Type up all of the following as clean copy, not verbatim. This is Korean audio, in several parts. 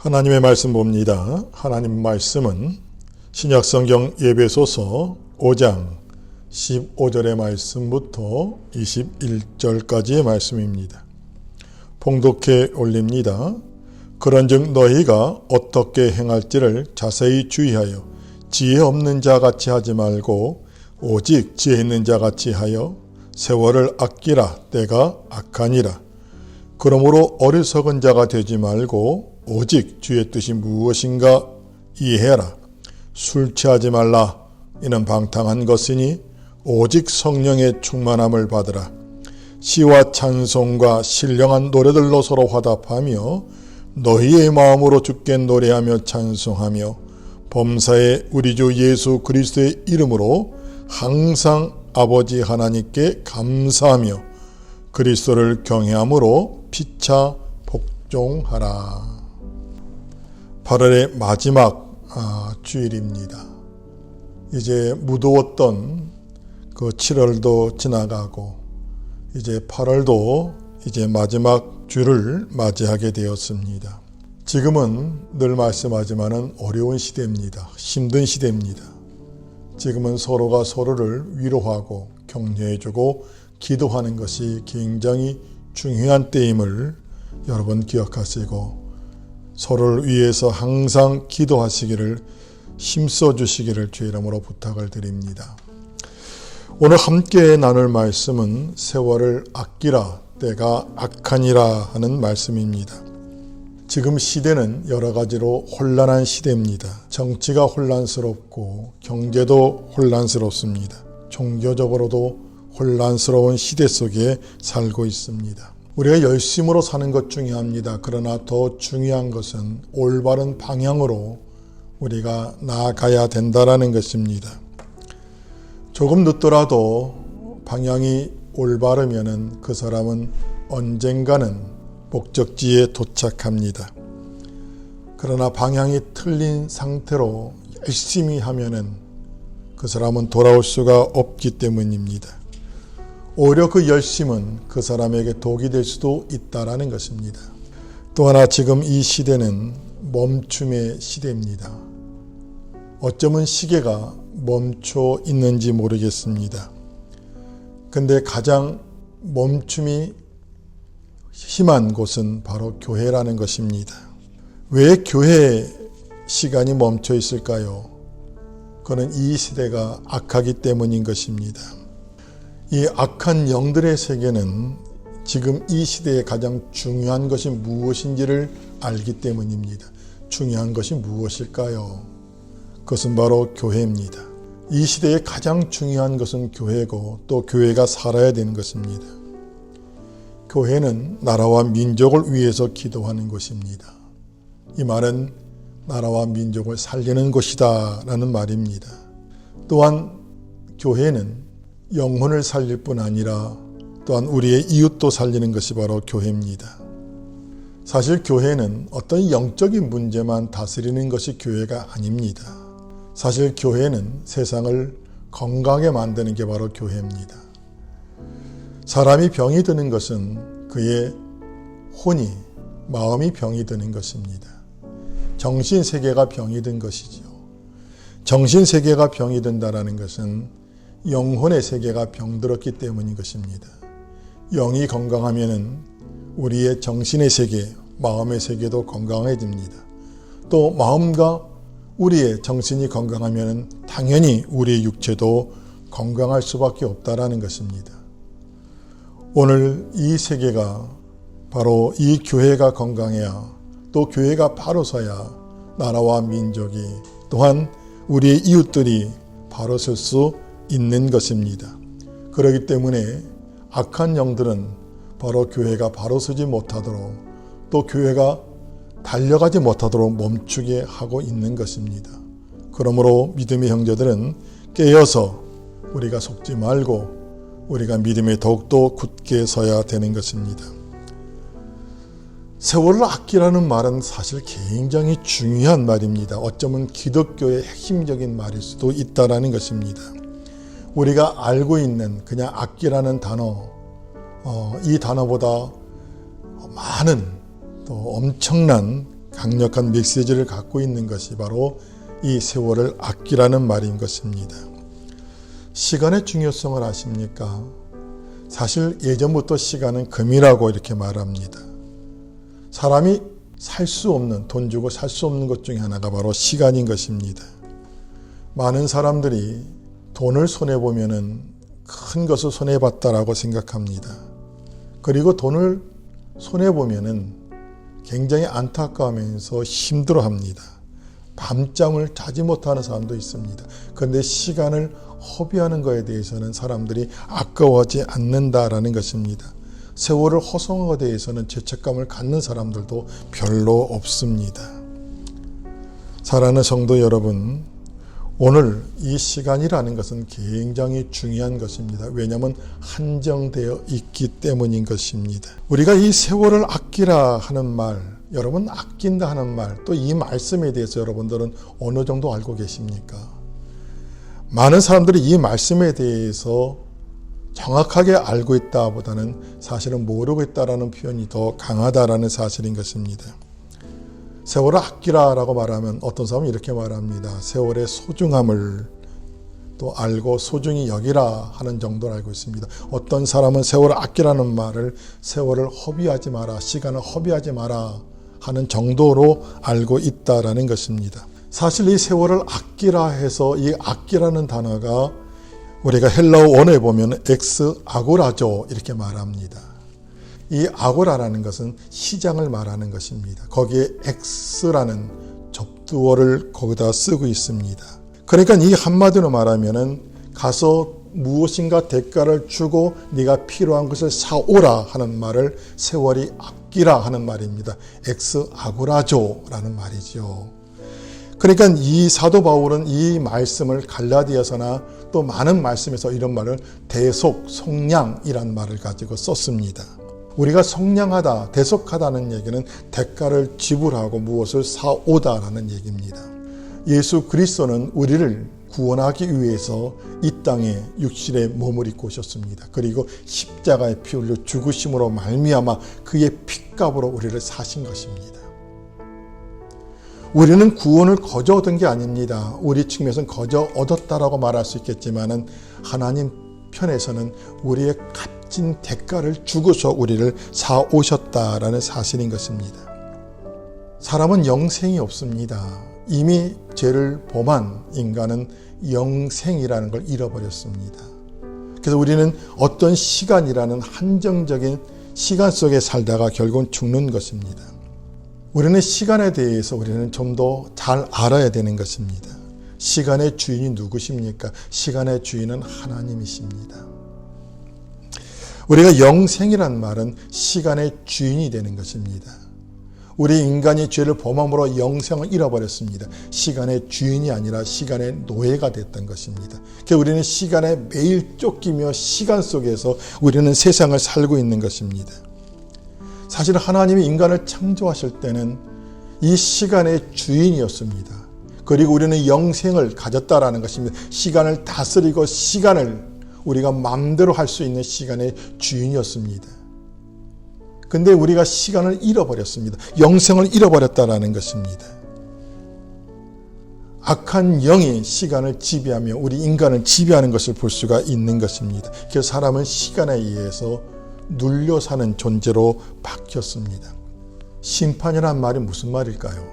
하나님의 말씀 봅니다. 하나님 말씀은 신약성경 예배소서 5장 15절의 말씀부터 21절까지의 말씀입니다. 봉독해 올립니다. 그런즉 너희가 어떻게 행할지를 자세히 주의하여 지혜 없는 자 같이 하지 말고 오직 지혜 있는 자 같이 하여 세월을 아끼라. 때가 악하니라. 그러므로 어리석은 자가 되지 말고 오직 주의 뜻이 무엇인가 이해하라. 술 취하지 말라. 이는 방탕한 것이니 오직 성령의 충만함을 받으라. 시와 찬송과 신령한 노래들로 서로 화답하며 너희의 마음으로 주께 노래하며 찬송하며 범사에 우리 주 예수 그리스도의 이름으로 항상 아버지 하나님께 감사하며 그리스도를 경외함으로 피차 복종하라. 8월의 마지막 주일입니다. 이제 무더웠던 그 7월도 지나가고 이제 8월도 이제 마지막 주를 맞이하게 되었습니다. 지금은 늘 말씀하지만은 어려운 시대입니다. 힘든 시대입니다. 지금은 서로가 서로를 위로하고 격려해주고 기도하는 것이 굉장히 중요한 때임을 여러분 기억하시고 서로를 위해서 항상 기도하시기를 힘써 주시기를 주의 이름으로 부탁을 드립니다. 오늘 함께 나눌 말씀은 세월을 아끼라. 때가 악하니라 하는 말씀입니다. 지금 시대는 여러 가지로 혼란한 시대입니다. 정치가 혼란스럽고 경제도 혼란스럽습니다. 종교적으로도 혼란스러운 시대 속에 살고 있습니다. 우리가 열심으로 사는 것 중요합니다. 그러나 더 중요한 것은 올바른 방향으로 우리가 나아가야 된다는 것입니다. 조금 늦더라도 방향이 올바르면 그 사람은 언젠가는 목적지에 도착합니다. 그러나 방향이 틀린 상태로 열심히 하면 그 사람은 돌아올 수가 없기 때문입니다. 오히려 그 열심은 그 사람에게 독이 될 수도 있다는 것입니다. 또 하나 지금 이 시대는 멈춤의 시대입니다. 어쩌면 시계가 멈춰 있는지 모르겠습니다. 근데 가장 멈춤이 심한 곳은 바로 교회라는 것입니다. 왜 교회 시간이 멈춰 있을까요? 그는 이 시대가 악하기 때문인 것입니다. 이 악한 영들의 세계는 지금 이 시대에 가장 중요한 것이 무엇인지를 알기 때문입니다. 중요한 것이 무엇일까요? 그것은 바로 교회입니다. 이 시대에 가장 중요한 것은 교회고 또 교회가 살아야 되는 것입니다. 교회는 나라와 민족을 위해서 기도하는 것입니다. 이 말은 나라와 민족을 살리는 것이다 라는 말입니다. 또한 교회는 영혼을 살릴 뿐 아니라 또한 우리의 이웃도 살리는 것이 바로 교회입니다. 사실 교회는 어떤 영적인 문제만 다스리는 것이 교회가 아닙니다. 사실 교회는 세상을 건강하게 만드는 게 바로 교회입니다. 사람이 병이 드는 것은 그의 혼이, 마음이 병이 드는 것입니다. 정신세계가 병이 든 것이죠. 정신세계가 병이 든다는 것은 영혼의 세계가 병들었기 때문인 것입니다. 영이 건강하면 우리의 정신의 세계, 마음의 세계도 건강해집니다. 또 마음과 우리의 정신이 건강하면 당연히 우리의 육체도 건강할 수밖에 없다는 것입니다. 오늘 이 세계가 바로 이 교회가 건강해야 또 교회가 바로 서야 나라와 민족이 또한 우리의 이웃들이 바로 설 수 있는 것입니다. 그렇기 때문에 악한 영들은 바로 교회가 바로 서지 못하도록 또 교회가 달려가지 못하도록 멈추게 하고 있는 것입니다. 그러므로 믿음의 형제들은 깨어서 우리가 속지 말고 우리가 믿음에 더욱더 굳게 서야 되는 것입니다. 세월을 아끼라는 말은 사실 굉장히 중요한 말입니다. 어쩌면 기독교의 핵심적인 말일 수도 있다는 것입니다. 우리가 알고 있는 그냥 아끼라는 단어, 이 단어보다 많은 또 엄청난 강력한 메시지를 갖고 있는 것이 바로 이 세월을 아끼라는 말인 것입니다. 시간의 중요성을 아십니까? 사실 예전부터 시간은 금이라고 이렇게 말합니다. 사람이 살 수 없는, 돈 주고 살 수 없는 것 중에 하나가 바로 시간인 것입니다. 많은 사람들이 돈을 손해보면은 큰 것을 손해봤다라고 생각합니다. 그리고 돈을 손해보면은 굉장히 안타까워하면서 힘들어합니다. 밤잠을 자지 못하는 사람도 있습니다. 그런데 시간을 허비하는 것에 대해서는 사람들이 아까워하지 않는다라는 것입니다. 세월을 허송한 것에 대해서는 죄책감을 갖는 사람들도 별로 없습니다. 사랑하는 성도 여러분, 오늘 이 시간이라는 것은 굉장히 중요한 것입니다. 왜냐하면 한정되어 있기 때문인 것입니다. 우리가 이 세월을 아끼라 하는 말, 여러분 아낀다 하는 말, 또 이 말씀에 대해서 여러분들은 어느 정도 알고 계십니까? 많은 사람들이 이 말씀에 대해서 정확하게 알고 있다보다는 사실은 모르고 있다라는 표현이 더 강하다라는 사실인 것입니다. 세월을 아끼라라고 말하면 어떤 사람은 이렇게 말합니다. 세월의 소중함을 또 알고 소중히 여기라 하는 정도를 알고 있습니다. 어떤 사람은 세월을 아끼라는 말을 세월을 허비하지 마라, 시간을 허비하지 마라 하는 정도로 알고 있다라는 것입니다. 사실 이 세월을 아끼라 해서 이 아끼라는 단어가 우리가 헬라어 원어에 보면 엑스 아고라죠 이렇게 말합니다. 이 아고라라는 것은 시장을 말하는 것입니다. 거기에 엑스라는 접두어를 거기다 쓰고 있습니다. 그러니까 이 한마디로 말하면은 가서 무엇인가 대가를 주고 네가 필요한 것을 사오라 하는 말을 세월이 아끼라 하는 말입니다. 엑스 아고라죠라는 말이죠. 그러니까 이 사도 바울은 이 말씀을 갈라디아서나 또 많은 말씀에서 이런 말을 대속, 속량이란 말을 가지고 썼습니다. 우리가 속량하다, 대속하다는 얘기는 대가를 지불하고 무엇을 사오다라는 얘기입니다. 예수 그리스도는 우리를 구원하기 위해서 이 땅에 육신의 몸을 입고 오셨습니다. 그리고 십자가에 피 흘려 죽으심으로 말미암아 그의 핏값으로 우리를 사신 것입니다. 우리는 구원을 거저 얻은 게 아닙니다. 우리 측면에서는 거저 얻었다라고 말할 수 있겠지만은 하나님 편에서는 우리의 값진 대가를 주고서 우리를 사오셨다라는 사실인 것입니다. 사람은 영생이 없습니다. 이미 죄를 범한 인간은 영생이라는 걸 잃어버렸습니다. 그래서 우리는 어떤 시간이라는 한정적인 시간 속에 살다가 결국은 죽는 것입니다. 우리는 시간에 대해서 우리는 좀 더 잘 알아야 되는 것입니다. 시간의 주인이 누구십니까? 시간의 주인은 하나님이십니다. 우리가 영생이란 말은 시간의 주인이 되는 것입니다. 우리 인간이 죄를 범함으로 영생을 잃어버렸습니다. 시간의 주인이 아니라 시간의 노예가 됐던 것입니다. 그래서 우리는 시간에 매일 쫓기며 시간 속에서 우리는 세상을 살고 있는 것입니다. 사실 하나님이 인간을 창조하실 때는 이 시간의 주인이었습니다. 그리고 우리는 영생을 가졌다라는 것입니다. 시간을 다스리고 시간을 우리가 마음대로 할 수 있는 시간의 주인이었습니다. 근데 우리가 시간을 잃어버렸습니다. 영생을 잃어버렸다라는 것입니다. 악한 영이 시간을 지배하며 우리 인간을 지배하는 것을 볼 수가 있는 것입니다. 그래서 사람은 시간에 의해서 눌려 사는 존재로 바뀌었습니다. 심판이란 말이 무슨 말일까요?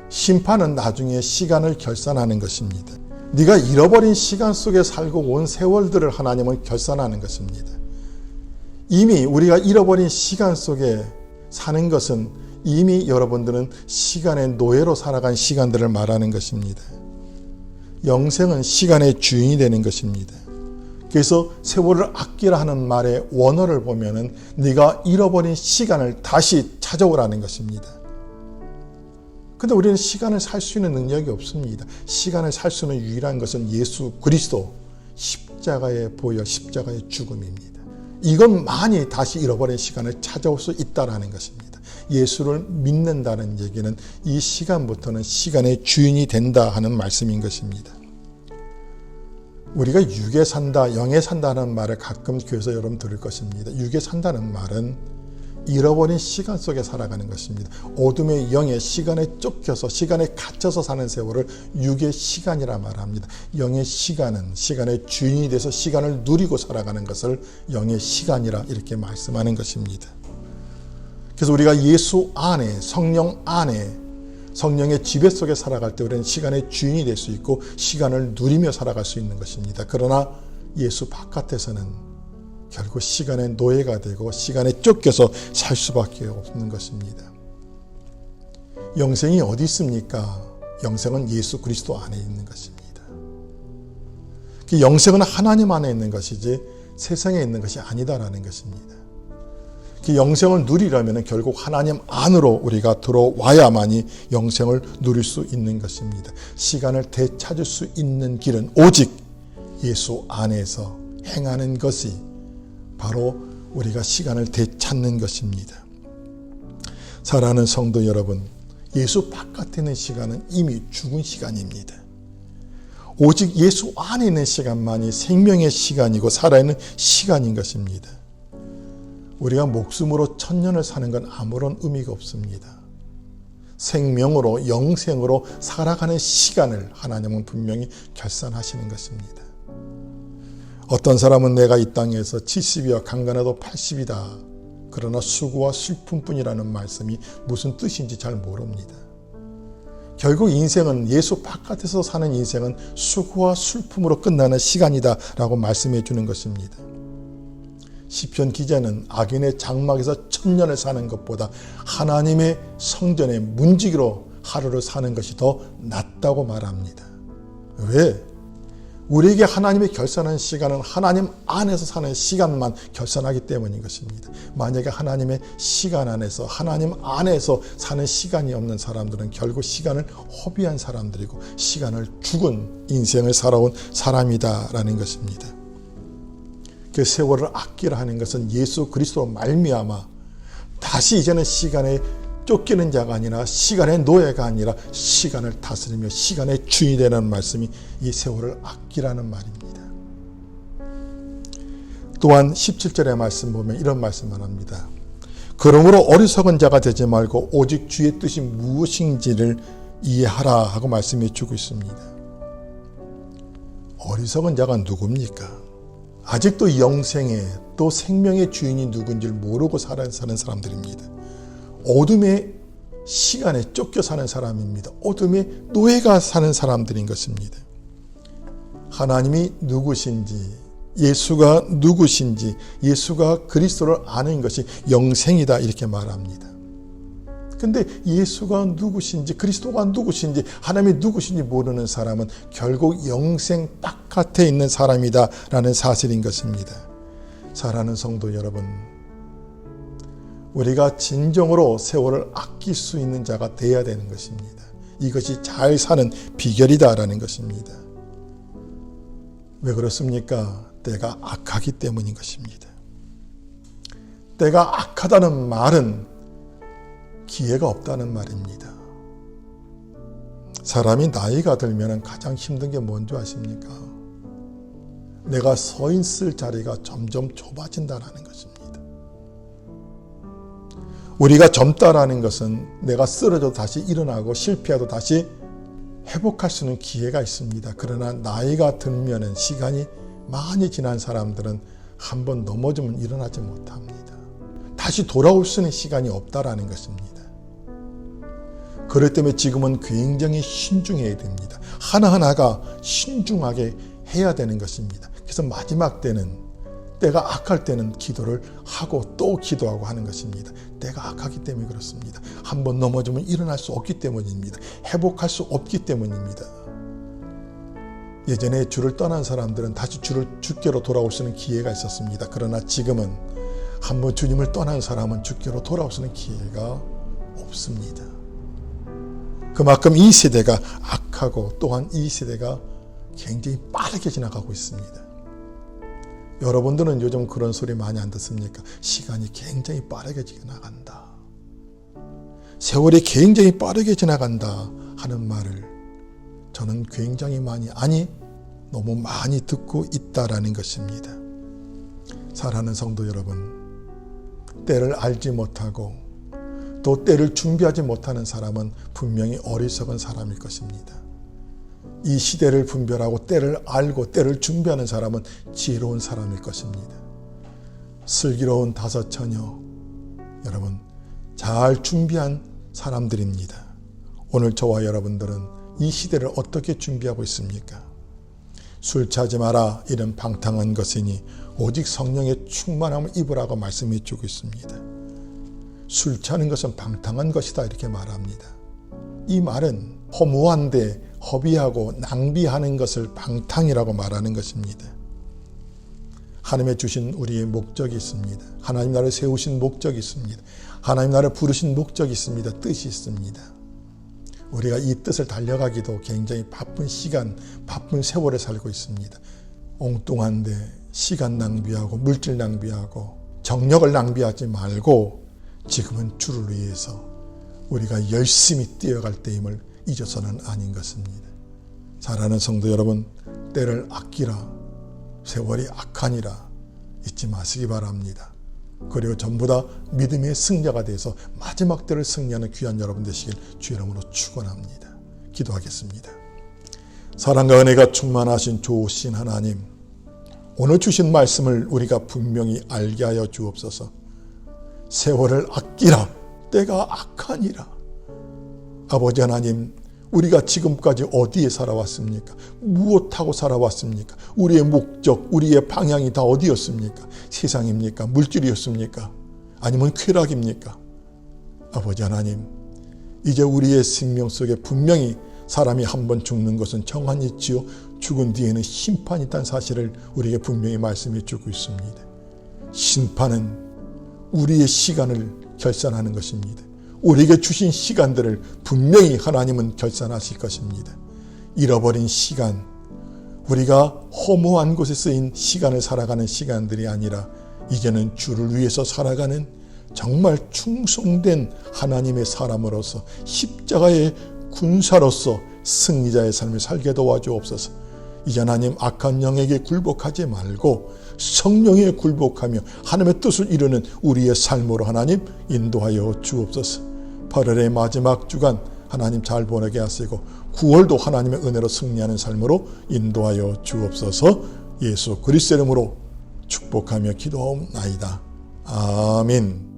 심판은 나중에 시간을 결산하는 것입니다. 네가 잃어버린 시간 속에 살고 온 세월들을 하나님은 결산하는 것입니다. 이미 우리가 잃어버린 시간 속에 사는 것은 이미 여러분들은 시간의 노예로 살아간 시간들을 말하는 것입니다. 영생은 시간의 주인이 되는 것입니다. 그래서 세월을 아끼라 하는 말의 원어를 보면은 네가 잃어버린 시간을 다시 찾아오라는 것입니다. 근데 우리는 시간을 살 수 있는 능력이 없습니다. 시간을 살 수 있는 유일한 것은 예수 그리스도 십자가의 보혈, 십자가의 죽음입니다. 이것만이 다시 잃어버린 시간을 찾아올 수 있다는 것입니다. 예수를 믿는다는 얘기는 이 시간부터는 시간의 주인이 된다 하는 말씀인 것입니다. 우리가 육에 산다, 영에 산다는 말을 가끔 교회에서 여러분 들을 것입니다. 육에 산다는 말은 잃어버린 시간 속에 살아가는 것입니다. 어둠의 영의 시간에 쫓겨서 시간에 갇혀서 사는 세월을 육의 시간이라 말합니다. 영의 시간은 시간의 주인이 돼서 시간을 누리고 살아가는 것을 영의 시간이라 이렇게 말씀하는 것입니다. 그래서 우리가 예수 안에, 성령 안에, 성령의 지배 속에 살아갈 때 우리는 시간의 주인이 될 수 있고 시간을 누리며 살아갈 수 있는 것입니다. 그러나 예수 바깥에서는 결국 시간의 노예가 되고 시간에 쫓겨서 살 수밖에 없는 것입니다. 영생이 어디 있습니까? 영생은 예수 그리스도 안에 있는 것입니다. 그 영생은 하나님 안에 있는 것이지 세상에 있는 것이 아니다라는 것입니다. 그 영생을 누리려면 결국 하나님 안으로 우리가 들어와야만이 영생을 누릴 수 있는 것입니다. 시간을 되찾을 수 있는 길은 오직 예수 안에서 행하는 것이 바로 우리가 시간을 되찾는 것입니다. 사랑하는 성도 여러분, 예수 바깥에 있는 시간은 이미 죽은 시간입니다. 오직 예수 안에 있는 시간만이 생명의 시간이고 살아있는 시간인 것입니다. 우리가 목숨으로 1000년을 사는 건 아무런 의미가 없습니다. 생명으로 영생으로 살아가는 시간을 하나님은 분명히 결산하시는 것입니다. 어떤 사람은 내가 이 땅에서 70이야 강건해도 80이다. 그러나 수고와 슬픔뿐이라는 말씀이 무슨 뜻인지 잘 모릅니다. 결국 인생은 예수 바깥에서 사는 인생은 수고와 슬픔으로 끝나는 시간이다 라고 말씀해 주는 것입니다. 시편 기자는 악인의 장막에서 1000년을 사는 것보다 하나님의 성전의 문지기로 하루를 사는 것이 더 낫다고 말합니다. 왜? 우리에게 하나님이 결산한 시간은 하나님 안에서 사는 시간만 결산하기 때문인 것입니다. 만약에 하나님의 시간 안에서 하나님 안에서 사는 시간이 없는 사람들은 결국 시간을 허비한 사람들이고 시간을 죽은 인생을 살아온 사람이다라는 것입니다. 그 세월을 아끼라 하는 것은 예수 그리스도로 말미암아 다시 이제는 시간에 쫓기는 자가 아니라 시간의 노예가 아니라 시간을 다스리며 시간의 주인이 되는 말씀이 이 세월을 아끼라는 말입니다. 또한 17절의 말씀 보면 이런 말씀을 합니다. 그러므로 어리석은 자가 되지 말고 오직 주의 뜻이 무엇인지를 이해하라 하고 말씀해 주고 있습니다. 어리석은 자가 누굽니까? 아직도 영생의 또 생명의 주인이 누군지를 모르고 사는 사람들입니다. 어둠의 시간에 쫓겨 사는 사람입니다. 어둠의 노예가 사는 사람들인 것입니다. 하나님이 누구신지, 예수가 누구신지, 예수가 그리스도를 아는 것이 영생이다 이렇게 말합니다. 근데 예수가 누구신지, 그리스도가 누구신지, 하나님이 누구신지 모르는 사람은 결국 영생 바깥에 있는 사람이다 라는 사실인 것입니다. 사랑하는 성도 여러분, 우리가 진정으로 세월을 아낄 수 있는 자가 되어야 되는 것입니다. 이것이 잘 사는 비결이다라는 것입니다. 왜 그렇습니까? 때가 악하기 때문인 것입니다. 때가 악하다는 말은 기회가 없다는 말입니다. 사람이 나이가 들면 가장 힘든 게 뭔지 아십니까? 내가 서 있을 자리가 점점 좁아진다는 것입니다. 우리가 젊다라는 것은 내가 쓰러져도 다시 일어나고 실패해도 다시 회복할 수 있는 기회가 있습니다. 그러나 나이가 들면 시간이 많이 지난 사람들은 한번 넘어지면 일어나지 못합니다. 다시 돌아올 수 있는 시간이 없다라는 것입니다. 그렇기 때문에 지금은 굉장히 신중해야 됩니다. 하나하나가 신중하게 해야 되는 것입니다. 그래서 마지막 때는 때가 악할 때는 기도를 하고 또 기도하고 하는 것입니다. 때가 악하기 때문에 그렇습니다. 한번 넘어지면 일어날 수 없기 때문입니다. 회복할 수 없기 때문입니다. 예전에 주를 떠난 사람들은 다시 주께로 돌아올 수 있는 기회가 있었습니다. 그러나 지금은 한번 주님을 떠난 사람은 주께로 돌아올 수 있는 기회가 없습니다. 그만큼 이 세대가 악하고 또한 이 세대가 굉장히 빠르게 지나가고 있습니다. 여러분들은 요즘 그런 소리 많이 안 듣습니까? 시간이 굉장히 빠르게 지나간다. 세월이 굉장히 빠르게 지나간다 하는 말을 저는 굉장히 너무 많이 듣고 있다라는 것입니다. 사랑하는 성도 여러분, 때를 알지 못하고 또 때를 준비하지 못하는 사람은 분명히 어리석은 사람일 것입니다. 이 시대를 분별하고 때를 알고 때를 준비하는 사람은 지혜로운 사람일 것입니다. 슬기로운 다섯 처녀, 여러분 잘 준비한 사람들입니다. 오늘 저와 여러분들은 이 시대를 어떻게 준비하고 있습니까? 술 취하지 마라, 이런 방탕한 것이니 오직 성령의 충만함을 입으라고 말씀해 주고 있습니다. 술 취하는 것은 방탕한 것이다, 이렇게 말합니다. 이 말은 허무한데 허비하고 낭비하는 것을 방탕이라고 말하는 것입니다. 하나님의 주신 우리의 목적이 있습니다. 하나님 나를 세우신 목적이 있습니다. 하나님 나를 부르신 목적이 있습니다. 뜻이 있습니다. 우리가 이 뜻을 달려가기도 굉장히 바쁜 시간, 바쁜 세월에 살고 있습니다. 엉뚱한데 시간 낭비하고 물질 낭비하고 정력을 낭비하지 말고 지금은 주를 위해서 우리가 열심히 뛰어갈 때임을 잊어서는 아닌 것입니다. 사랑하는 성도 여러분, 때를 아끼라, 세월이 악하니라 잊지 마시기 바랍니다. 그리고 전부 다 믿음의 승자가 돼서 마지막 때를 승리하는 귀한 여러분 되시길 주의 이름으로 축원합니다. 기도하겠습니다. 사랑과 은혜가 충만하신 좋으신 하나님, 오늘 주신 말씀을 우리가 분명히 알게 하여 주옵소서. 세월을 아끼라, 때가 악하니라. 아버지 하나님, 우리가 지금까지 어디에 살아왔습니까? 무엇하고 살아왔습니까? 우리의 목적, 우리의 방향이 다 어디였습니까? 세상입니까? 물질이었습니까? 아니면 쾌락입니까? 아버지 하나님, 이제 우리의 생명 속에 분명히 사람이 한번 죽는 것은 정한이 있지요, 죽은 뒤에는 심판이 있다는 사실을 우리에게 분명히 말씀해 주고 있습니다. 심판은 우리의 시간을 결산하는 것입니다. 우리에게 주신 시간들을 분명히 하나님은 결산하실 것입니다. 잃어버린 시간, 우리가 허무한 곳에 쓰인 시간을 살아가는 시간들이 아니라 이제는 주를 위해서 살아가는 정말 충성된 하나님의 사람으로서 십자가의 군사로서 승리자의 삶을 살게 도와주옵소서. 이제 하나님, 악한 영에게 굴복하지 말고 성령에 굴복하며 하나님의 뜻을 이루는 우리의 삶으로 하나님 인도하여 주옵소서. 8월의 마지막 주간 하나님 잘 보내게 하시고 9월도 하나님의 은혜로 승리하는 삶으로 인도하여 주옵소서. 예수 그리스도 이름으로 축복하며 기도하옵나이다. 아멘.